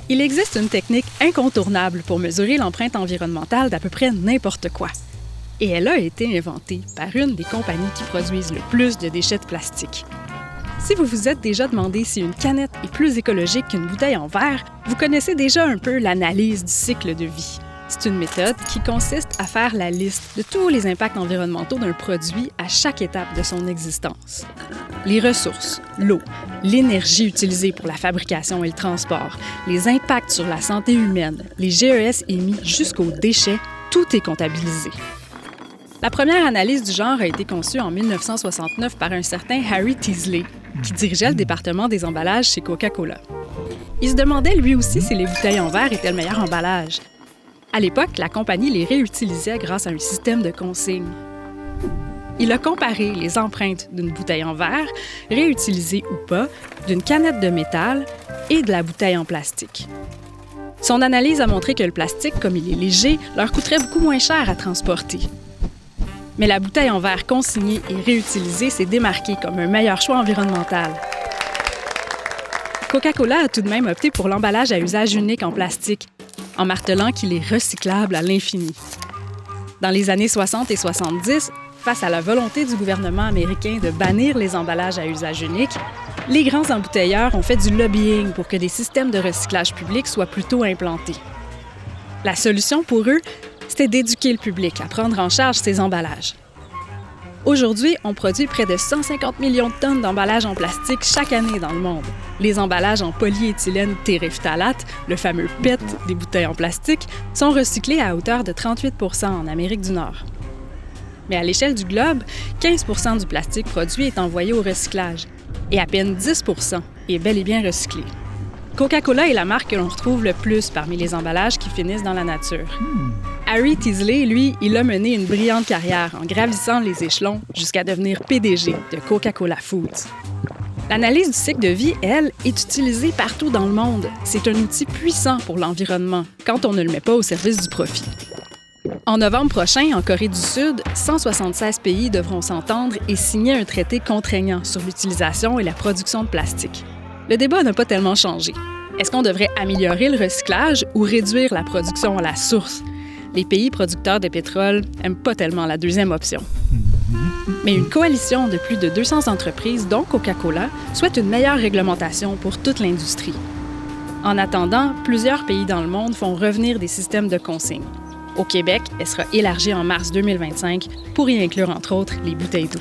Il existe une technique incontournable pour mesurer l'empreinte environnementale d'à peu près n'importe quoi. Et elle a été inventée par une des compagnies qui produisent le plus de déchets de plastique. Si vous vous êtes déjà demandé si une canette est plus écologique qu'une bouteille en verre, vous connaissez déjà un peu l'analyse du cycle de vie. C'est une méthode qui consiste à faire la liste de tous les impacts environnementaux d'un produit à chaque étape de son existence. Les ressources, l'eau, l'énergie utilisée pour la fabrication et le transport, les impacts sur la santé humaine, les GES émis jusqu'aux déchets, tout est comptabilisé. La première analyse du genre a été conçue en 1969 par un certain Harry Teasley, qui dirigeait le département des emballages chez Coca-Cola. Il se demandait lui aussi si les bouteilles en verre étaient le meilleur emballage. À l'époque, la compagnie les réutilisait grâce à un système de consigne. Il a comparé les empreintes d'une bouteille en verre, réutilisée ou pas, d'une canette de métal et de la bouteille en plastique. Son analyse a montré que le plastique, comme il est léger, leur coûterait beaucoup moins cher à transporter. Mais la bouteille en verre consignée et réutilisée s'est démarquée comme un meilleur choix environnemental. Coca-Cola a tout de même opté pour l'emballage à usage unique en plastique, en martelant qu'il est recyclable à l'infini. Dans les années 60 et 70, face à la volonté du gouvernement américain de bannir les emballages à usage unique, les grands embouteilleurs ont fait du lobbying pour que des systèmes de recyclage public soient plutôt implantés. La solution pour eux, c'était d'éduquer le public à prendre en charge ces emballages. Aujourd'hui, on produit près de 150 millions de tonnes d'emballages en plastique chaque année dans le monde. Les emballages en polyéthylène terephthalate, le fameux PET des bouteilles en plastique, sont recyclés à hauteur de 38 % en Amérique du Nord. Mais à l'échelle du globe, 15 % du plastique produit est envoyé au recyclage et à peine 10 % est bel et bien recyclé. Coca-Cola est la marque que l'on retrouve le plus parmi les emballages qui finissent dans la nature. Harry Teasley, lui, il a mené une brillante carrière en gravissant les échelons jusqu'à devenir PDG de Coca-Cola Foods. L'analyse du cycle de vie, elle, est utilisée partout dans le monde. C'est un outil puissant pour l'environnement quand on ne le met pas au service du profit. En novembre prochain, en Corée du Sud, 176 pays devront s'entendre et signer un traité contraignant sur l'utilisation et la production de plastique. Le débat n'a pas tellement changé. Est-ce qu'on devrait améliorer le recyclage ou réduire la production à la source? Les pays producteurs de pétrole n'aiment pas tellement la deuxième option. Mais une coalition de plus de 200 entreprises, dont Coca-Cola, souhaite une meilleure réglementation pour toute l'industrie. En attendant, plusieurs pays dans le monde font revenir des systèmes de consigne. Au Québec, elle sera élargie en mars 2025 pour y inclure, entre autres, les bouteilles d'eau.